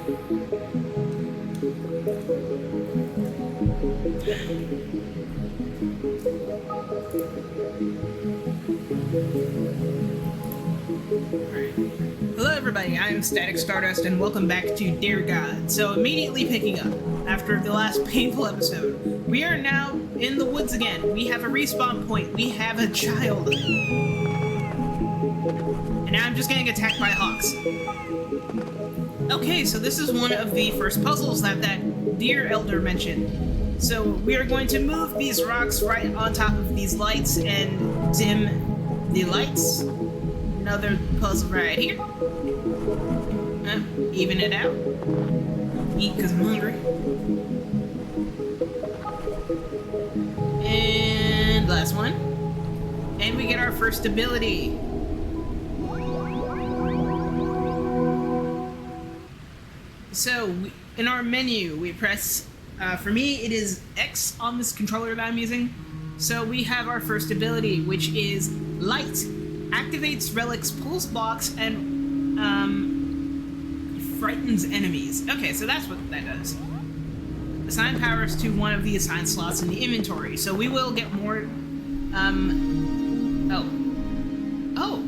Hello everybody, I'm Static Stardust and welcome back to Dear God. So immediately picking up, after the last painful episode, we are now in the woods again. We have a respawn point, we have a child. And now I'm just getting attacked by hawks. Okay, so this is one of the first puzzles that dear elder mentioned. So we are going to move these rocks right on top of these lights and dim the lights. Another puzzle right here. Even it out. Eat because I'm hungry. And last one. And we get our first ability. So, in our menu, we press, for me, it is X on this controller that I'm using. So we have our first ability, which is Light. Activates relics, pulls blocks, and frightens enemies. Okay, so that's what that does. Assign powers to one of the assigned slots in the inventory. So we will get more, Oh.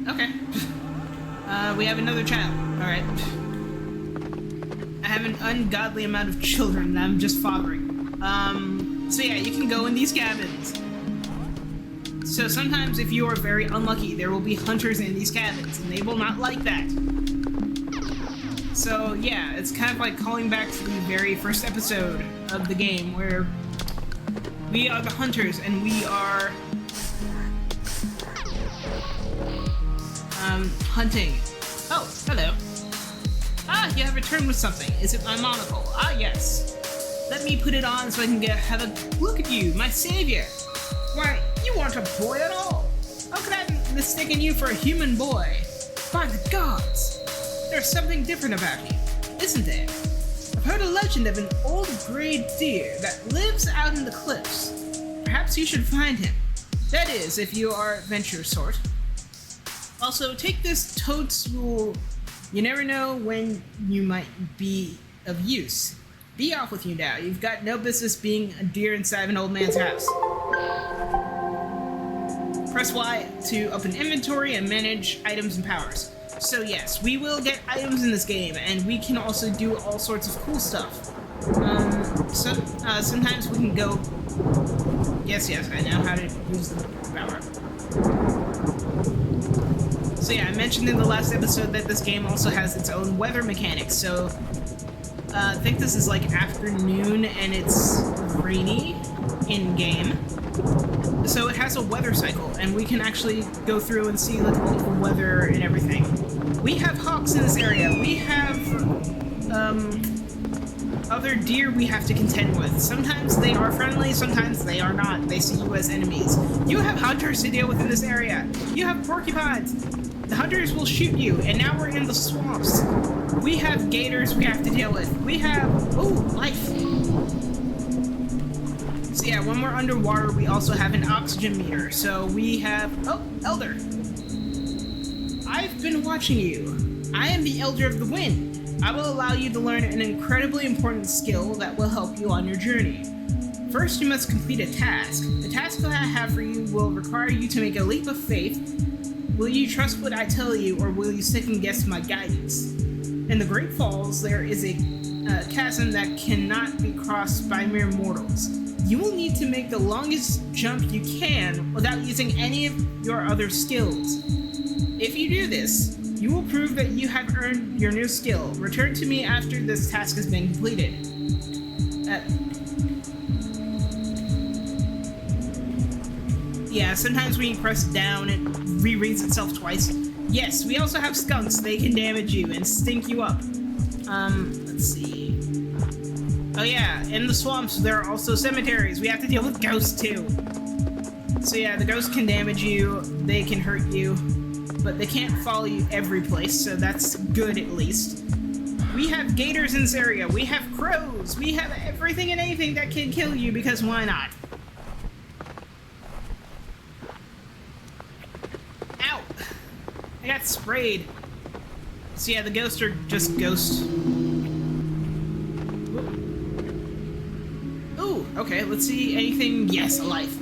Okay. We have another child. Alright. I have an ungodly amount of children that I'm just fathering. So yeah, you can go in these cabins. So sometimes if you are very unlucky, there will be hunters in these cabins, and they will not like that. So yeah, it's kind of like calling back to the very first episode of the game, where we are the hunters, and we are hunting. Oh, hello. Ah, you have returned with something. Is it my monocle? Ah, yes. Let me put it on so I can have a look at you, my savior. Why, you aren't a boy at all. How could I have mistaken you for a human boy? By the gods, there's something different about you, isn't there? I've heard a legend of an old gray deer that lives out in the cliffs. Perhaps you should find him. That is, if you are adventurous sort. Also, take this toadstool. You never know when you might be of use. Be off with you now. You've got no business being a deer inside an old man's house. Press Y to open inventory and manage items and powers. So yes, we will get items in this game, and we can also do all sorts of cool stuff. Sometimes we can go... Yes, I know how to use the power. So yeah, I mentioned in the last episode that this game also has its own weather mechanics, so... I think this is like afternoon and it's rainy in-game. So it has a weather cycle, and we can actually go through and see like all the weather and everything. We have hawks in this area. We have other deer we have to contend with. Sometimes they are friendly, sometimes they are not. They see you as enemies. You have hunters to deal with in this area. You have porcupines. The hunters will shoot you, and now we're in the swamps. We have gators we have to deal with. We have... Ooh, life. So yeah, when we're underwater, we also have an oxygen meter. So we have... Oh, Elder. I've been watching you. I am the Elder of the Wind. I will allow you to learn an incredibly important skill that will help you on your journey. First, you must complete a task. The task that I have for you will require you to make a leap of faith. Will you trust what I tell you, or will you second guess my guidance? In the Great Falls, there is a chasm that cannot be crossed by mere mortals. You will need to make the longest jump you can without using any of your other skills. If you do this, you will prove that you have earned your new skill. Return to me after this task has been completed. Yeah, sometimes when you press down, it rereads itself twice. Yes, we also have skunks. They can damage you and stink you up. Let's see. Oh yeah, in the swamps, there are also cemeteries. We have to deal with ghosts, too. So yeah, the ghosts can damage you. They can hurt you. But they can't follow you every place, so that's good at least. We have gators in this area. We have crows. We have everything and anything that can kill you, because why not? Ow! I got sprayed. So yeah, the ghosts are just ghosts. Ooh, okay, let's see anything. Yes, alive.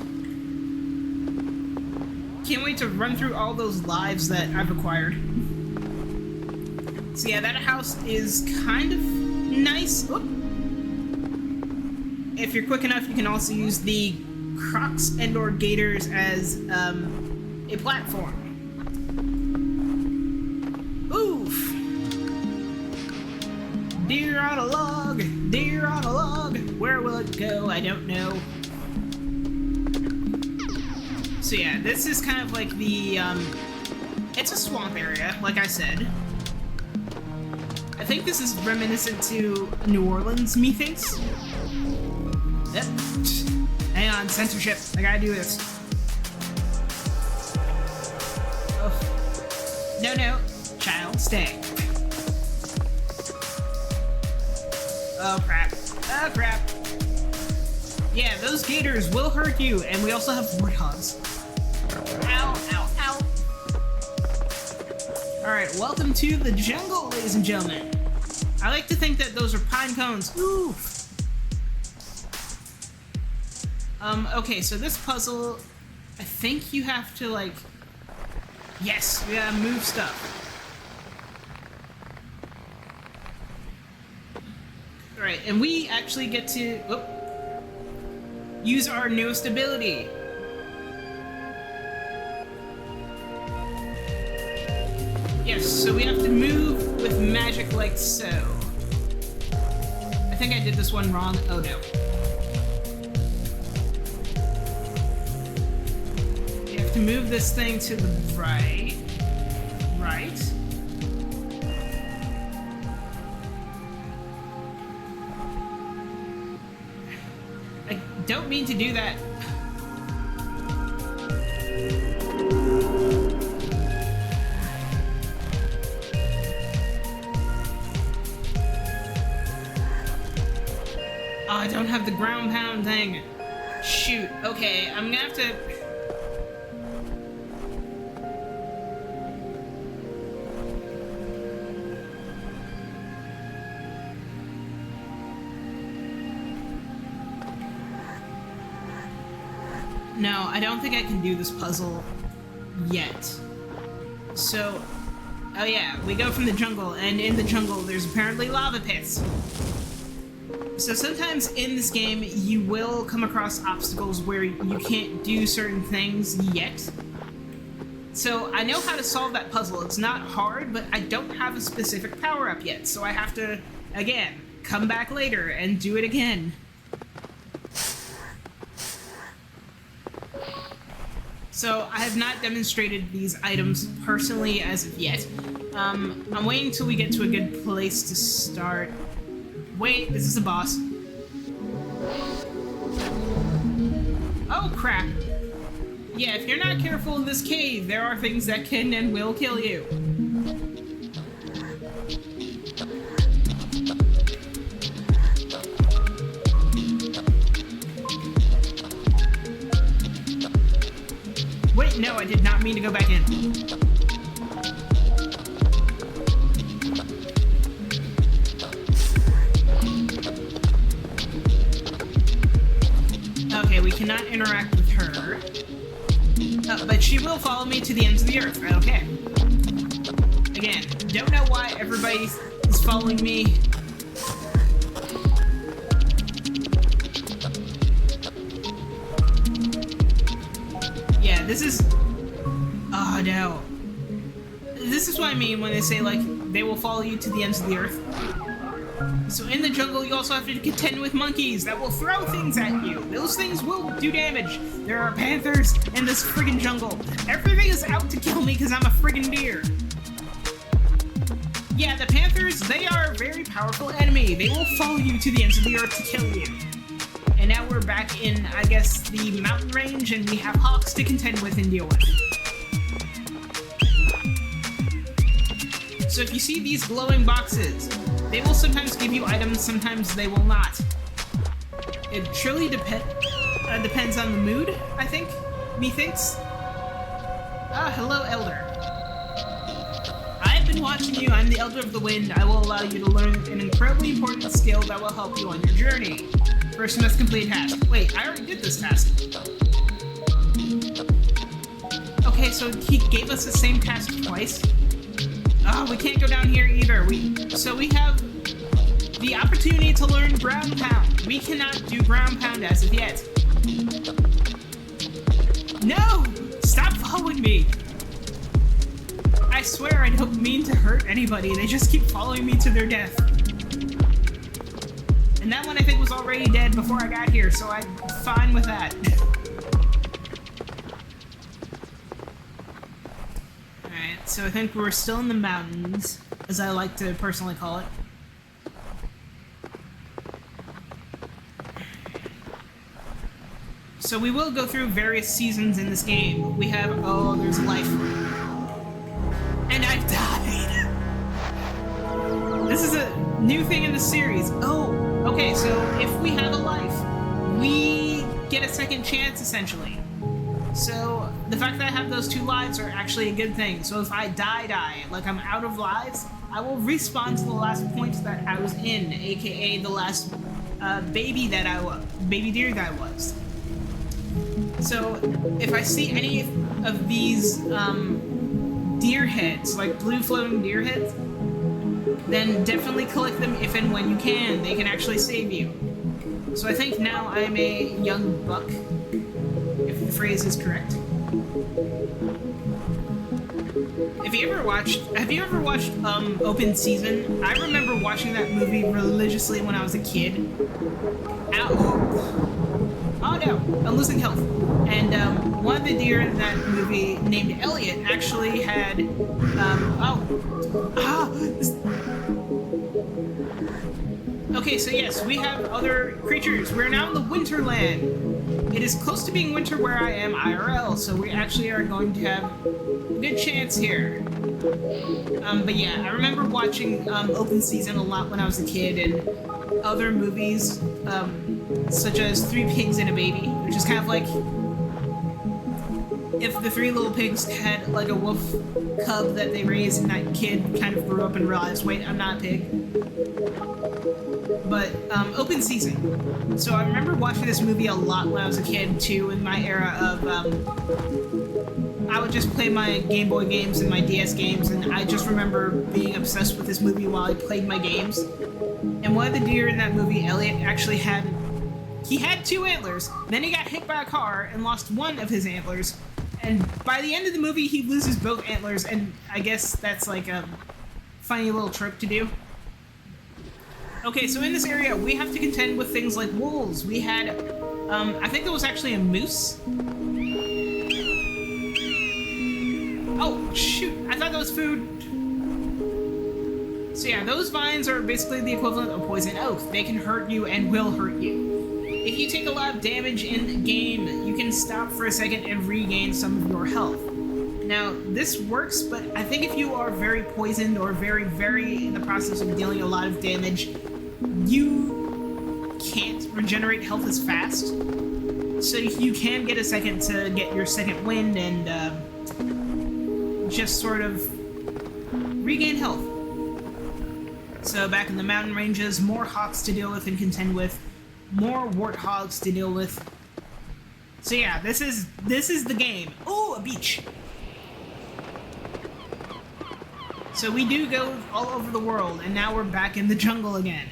Can't wait to run through all those lives that I've acquired. So yeah, that house is kind of nice. Oop. If you're quick enough, you can also use the Crocs and/or Gators as a platform. Oof! Deer on a log, deer on a log. Where will it go? I don't know. So yeah, this is kind of like the, it's a swamp area, like I said. I think this is reminiscent to New Orleans, methinks. Yep. Hang on, censorship. I gotta do this. Oh. No, no. Child, stay. Oh, crap. Oh, crap. Yeah, those gators will hurt you, and we also have warthogs. Ow, ow, ow. Alright, welcome to the jungle, ladies and gentlemen. I like to think that those are pine cones. Oof. Okay, so this puzzle, I think you have to, like... Yes, we gotta move stuff. Alright, and we actually get to... use our newest ability. Yes, so we have to move with magic like so. I think I did this one wrong. Oh no. You have to move this thing to the right. Right. I don't mean to do that. Oh, I don't have the ground pound thing. Shoot. Okay, I'm gonna have to... No, I don't think I can do this puzzle yet. So, oh yeah, we go from the jungle, and in the jungle there's apparently lava pits. So sometimes in this game you will come across obstacles where you can't do certain things yet. So I know how to solve that puzzle. It's not hard, but I don't have a specific power-up yet, so I have to, again, come back later and do it again. So I have not demonstrated these items personally as of yet. I'm waiting until we get to a good place to start. Wait, this is a boss. Oh crap. Yeah, if you're not careful in this cave, there are things that can and will kill you. Wait, no, I did not mean to go back in. Okay, we cannot interact with her. But she will follow me to the ends of the earth. Okay. Again, don't know why everybody is following me. Yeah, this is... Oh, no. This is what I mean when they say, like, they will follow you to the ends of the earth. So in the jungle, you also have to contend with monkeys that will throw things at you. Those things will do damage. There are panthers in this friggin' jungle. Everything is out to kill me because I'm a friggin' deer. Yeah, the panthers, they are a very powerful enemy. They will follow you to the ends of the earth to kill you. And now we're back in, I guess, the mountain range, and we have hawks to contend with and deal with. So if you see these glowing boxes, they will sometimes give you items, sometimes they will not. It truly depends on the mood, I think, methinks. Ah, hello, Elder. I've been watching you. I'm the Elder of the Wind. I will allow you to learn an incredibly important skill that will help you on your journey. First, you must complete a task. Wait, I already did this task. Okay, so he gave us the same task twice. Oh, we can't go down here either. So we have the opportunity to learn ground pound. We cannot do ground pound as of yet. No! Stop following me! I swear I don't mean to hurt anybody. They just keep following me to their death. And that one I think was already dead before I got here, so I'm fine with that. Alright, so I think we're still in the mountains, as I like to personally call it. So we will go through various seasons in this game. We have, oh, there's life. And I've died! This is a new thing in the series. Oh, okay, so if we have a life, we get a second chance, essentially. So the fact that I have those 2 lives are actually a good thing. So if I die, like I'm out of lives, I will respawn to the last point that I was in, aka the last baby deer that I was. So if I see any of these deer heads, like blue floating deer heads, then definitely collect them if and when you can. They can actually save you. So I think now I'm a young buck, if the phrase is correct. Have you ever watched Open Season? I remember watching that movie religiously when I was a kid. Oh no, I'm losing health. And one of the deer in that movie, named Elliot, actually had, Okay, so yes, we have other creatures. We're now in the Winterland. It is close to being winter where I am IRL, so we actually are going to have a good chance here. But yeah, I remember watching Open Season a lot when I was a kid, and other movies, such as Three Pigs and a Baby, which is kind of like if the 3 little pigs had like a wolf cub that they raised and that kid kind of grew up and realized, wait, I'm not a pig. But Open Season. So I remember watching this movie a lot when I was a kid too, in my era of I would just play my Game Boy games and my DS games, and I just remember being obsessed with this movie while I played my games. And one of the deer in that movie, Elliot, actually had 2 antlers, then he got hit by a car and lost one of his antlers, and by the end of the movie he loses both antlers, and I guess that's like a funny little trope to do. Okay, so in this area we have to contend with things like wolves. We had, I think there was actually a moose. Oh, shoot, I thought that was food. So yeah, those vines are basically the equivalent of poison oak. They can hurt you and will hurt you. If you take a lot of damage in game, you can stop for a second and regain some of your health. Now, this works, but I think if you are very poisoned or very, very in the process of dealing a lot of damage, you can't regenerate health as fast. So you can get a second to get your second wind and just sort of regain health. So back in the mountain ranges, more hawks to deal with and contend with, more warthogs to deal with. So yeah, this is the game. Oh, a beach. So we do go all over the world, and now we're back in the jungle again.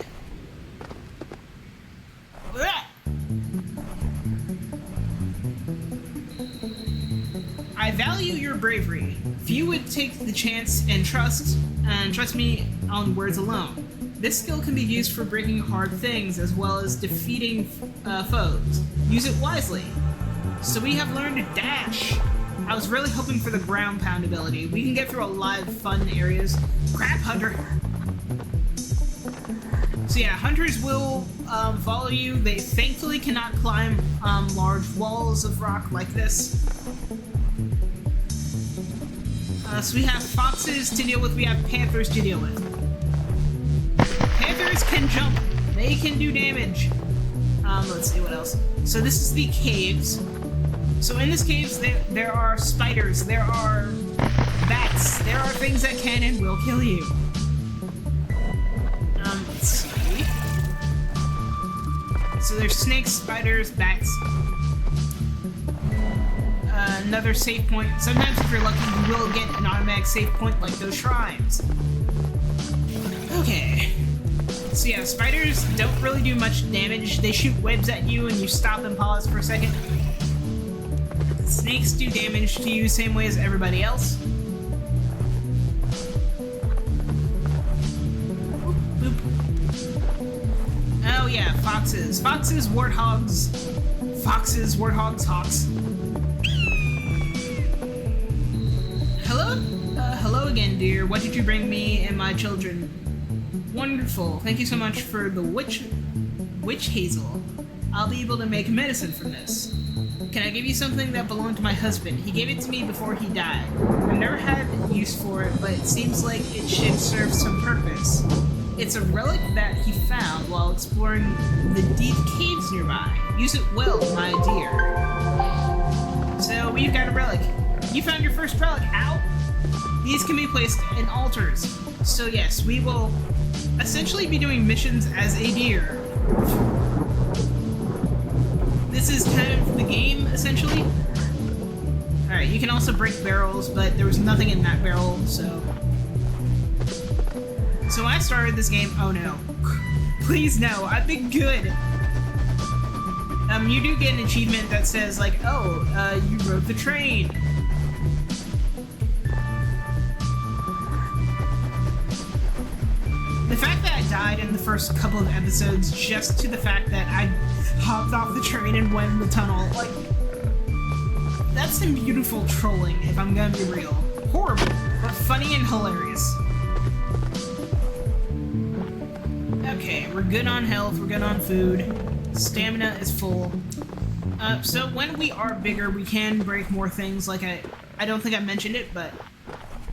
I value your bravery. Few would take the chance and trust me on words alone. This skill can be used for breaking hard things as well as defeating foes. Use it wisely. So we have learned to dash. I was really hoping for the ground pound ability. We can get through a lot of fun areas. Crap, Hunter! So yeah, hunters will follow you. They thankfully cannot climb large walls of rock like this. So we have foxes to deal with, we have panthers to deal with. Panthers can jump, they can do damage. Let's see what else. So this is the caves. So in this caves, there are spiders, there are bats. There are things that can and will kill you. Let's see. So there's snakes, spiders, bats. Another save point. Sometimes if you're lucky, you will get an automatic save point like those shrines. Okay. So yeah, spiders don't really do much damage. They shoot webs at you and you stop and pause for a second. Snakes do damage to you same way as everybody else. Boop, boop. Oh yeah, foxes. Foxes, warthogs. Foxes, warthogs, hawks. Hello? Hello again, dear. What did you bring me and my children? Wonderful. Thank you so much for the witch hazel. I'll be able to make medicine from this. Can I give you something that belonged to my husband? He gave it to me before he died. I've never had use for it, but it seems like it should serve some purpose. It's a relic that he found while exploring the deep caves nearby. Use it well, my dear. So we've got a relic. You found your first relic. Ow! These can be placed in altars. So yes, we will essentially be doing missions as a deer. This is kind of the game, essentially. Alright, you can also break barrels, but there was nothing in that barrel, so... So when I started this game... Oh no. Please no, I've been good! You do get an achievement that says, like, oh, you rode the train. The fact that I died in the first couple of episodes just to the fact that I hopped off the train and went in the tunnel, like, that's some beautiful trolling, if I'm gonna be real. Horrible, but funny and hilarious. Okay, we're good on health, we're good on food. Stamina is full. So when we are bigger, we can break more things, like I don't think I mentioned it, but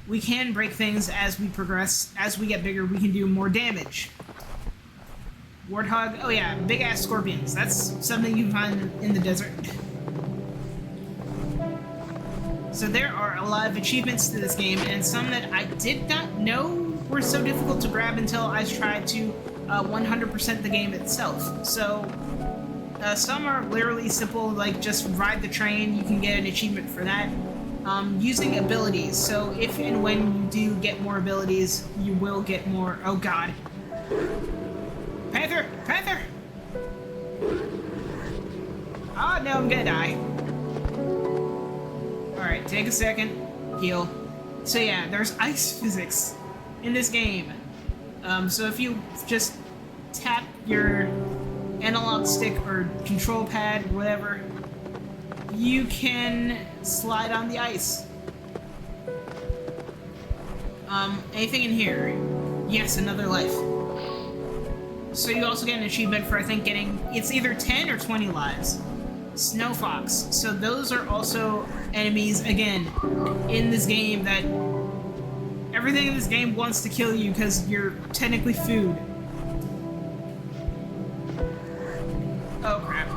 we can break things as we progress. As we get bigger, we can do more damage. Warthog, oh yeah, big-ass scorpions. That's something you can find in the desert. So there are a lot of achievements to this game, and some that I did not know were so difficult to grab until I tried to 100% the game itself. So some are literally simple, like just ride the train, you can get an achievement for that. Using abilities, so if and when you do get more abilities, you will get more... Oh god. Panther! Panther! Oh no, I'm gonna die. Alright, take a second. Heal. So yeah, there's ice physics in this game. So if you just tap your analog stick or control pad, whatever, you can slide on the ice. Anything in here? Yes, another life. So you also get an achievement for, I think, getting... It's either 10 or 20 lives. Snow Fox. So those are also enemies, again, in this game that... Everything in this game wants to kill you because you're technically food. Oh, crap.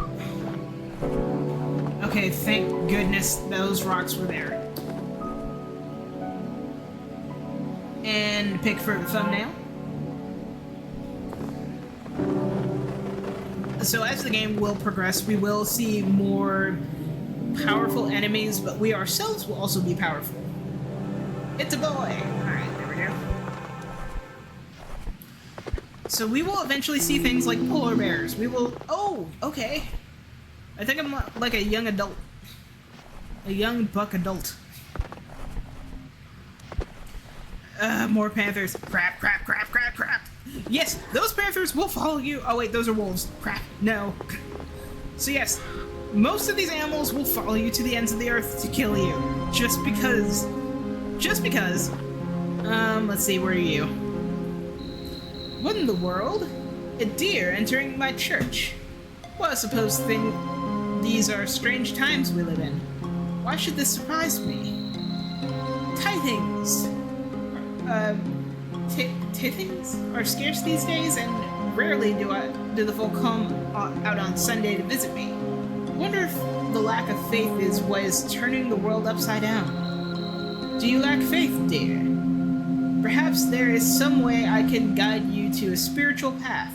Okay, thank goodness those rocks were there. And pick for the thumbnail. So as the game will progress, we will see more powerful enemies, but we ourselves will also be powerful. It's a boy! Alright, there we go. So we will eventually see things like polar bears. We will... Oh, okay. I think I'm like a young adult. A young buck adult. More panthers. Crap, crap, crap, crap, crap. Yes, those panthers will follow you. Oh wait, those are wolves. Crap, no. So yes, most of these animals will follow you to the ends of the earth to kill you. Just because. Just because. Let's see, where are you? What in the world? A deer entering my church. Well, I suppose these are strange times we live in. Why should this surprise me? Tithings. Tithings are scarce these days, and rarely do the folk come out on Sunday to visit me. I wonder if the lack of faith is what is turning the world upside down. Do you lack faith, dear? Perhaps there is some way I can guide you to a spiritual path.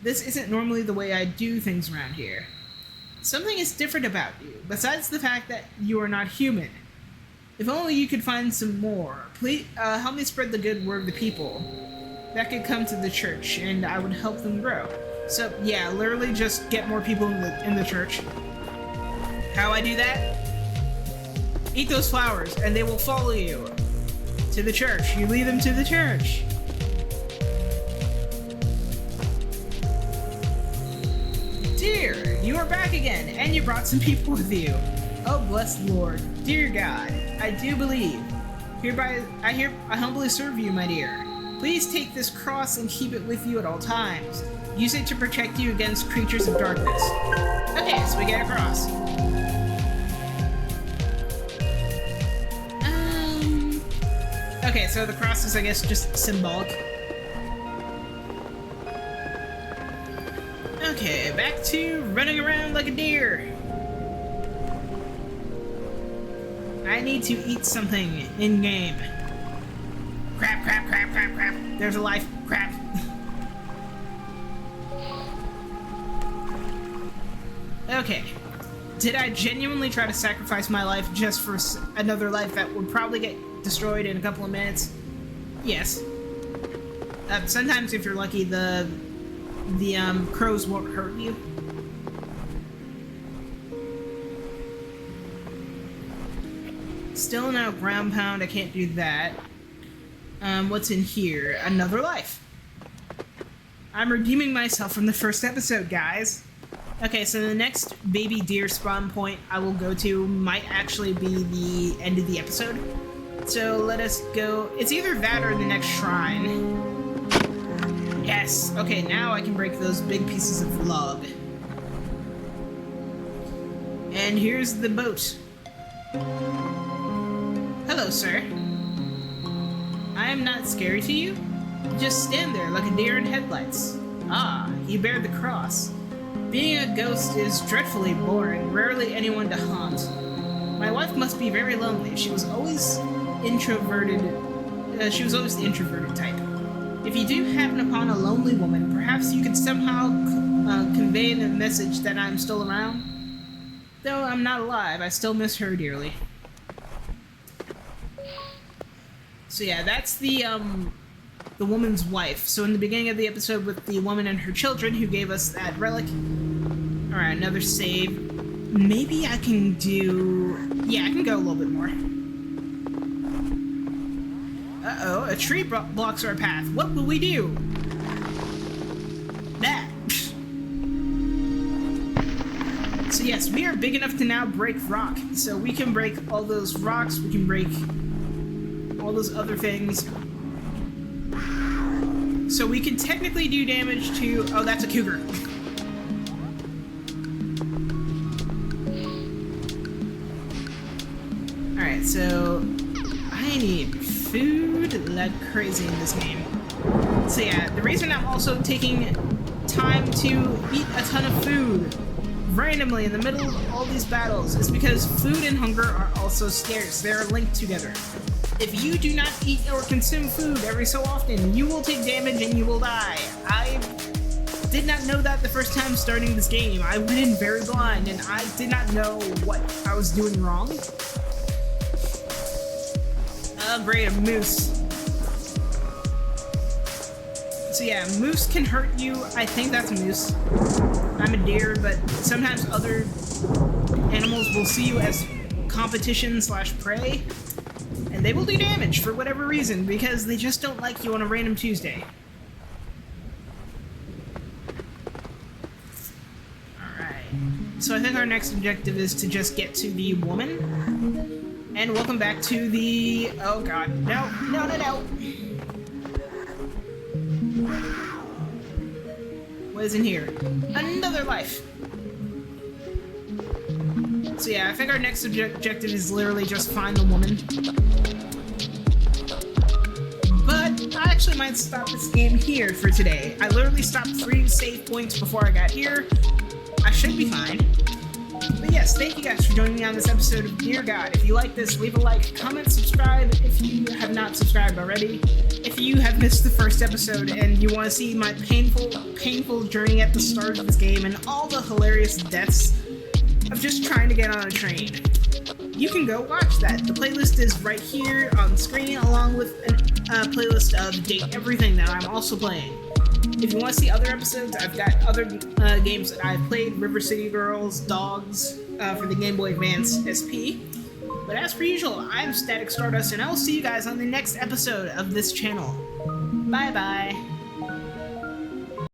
This isn't normally the way I do things around here. Something is different about you, besides the fact that you are not human. If only you could find some more. Please help me spread the good word to people that could come to the church, and I would help them grow. So yeah, literally just get more people in the church. How I do that? Eat those flowers, and they will follow you to the church. You lead them to the church. Dear, you are back again, and you brought some people with you. Oh, blessed Lord, dear God, I do believe. Hereby, I humbly serve you, my dear. Please take this cross and keep it with you at all times. Use it to protect you against creatures of darkness. Okay, so we get a cross. Okay, so the cross is, I guess, just symbolic. Okay, back to running around like a deer. I need to eat something in-game. Crap, crap, crap, crap, crap. There's a life. Crap. Okay. Did I genuinely try to sacrifice my life just for another life that would probably get destroyed in a couple of minutes? Yes. Sometimes if you're lucky, the crows won't hurt you. Still no ground pound, I can't do that. What's in here? Another life. I'm redeeming myself from the first episode, guys. Okay, so the next baby deer spawn point I will go to might actually be the end of the episode. So let us go. It's either that or the next shrine. Yes. Okay, now I can break those big pieces of log. And here's the boat. Hello, sir. I am not scary to you. Just stand there like a deer in headlights. Ah, you bear the cross. Being a ghost is dreadfully boring, rarely anyone to haunt. My wife must be very lonely. She was always introverted. She was always the introverted type. If you do happen upon a lonely woman, perhaps you could somehow convey the message that I'm still around. Though I'm not alive, I still miss her dearly. So yeah, that's the woman's wife. So in the beginning of the episode with the woman and her children who gave us that relic. Alright, another save. Maybe I can do... Yeah, I can go a little bit more. Uh-oh, a tree blocks our path. What will we do? That. So yes, we are big enough to now break rock. So we can break all those rocks, we can break all those other things. So we can technically do damage to... Oh, that's a cougar. Alright, so I need food like crazy in this game. So yeah, the reason I'm also taking time to eat a ton of food randomly in the middle of all these battles is because food and hunger are also scarce. They are linked together. If you do not eat or consume food every so often, you will take damage and you will die. I did not know that the first time starting this game. I went in very blind and I did not know what I was doing wrong. Oh great, a moose. So yeah, moose can hurt you. I think that's a moose. I'm a deer, but sometimes other animals will see you as competition/prey, and they will do damage for whatever reason, because they just don't like you on a random Tuesday. Alright. So I think our next objective is to just get to the woman. And welcome back to the... Oh god. No, no, no, no! What is in here? Another life! So yeah, I think our next objective is literally just find the woman. But I actually might stop this game here for today. I literally stopped 3 save points before I got here. I should be fine. But yes, thank you guys for joining me on this episode of Dear God. If you like this, leave a like, comment, subscribe if you have not subscribed already. If you have missed the first episode and you want to see my painful journey at the start of this game and all the hilarious deaths of just trying to get on a train, you can go watch that. The playlist is right here on the screen, along with a playlist of Date Everything that I'm also playing. If you want to see other episodes, I've got other games that I've played, River City Girls, Dogs, for the Game Boy Advance SP. But as per usual, I'm Static Stardust, and I will see you guys on the next episode of this channel. Bye bye.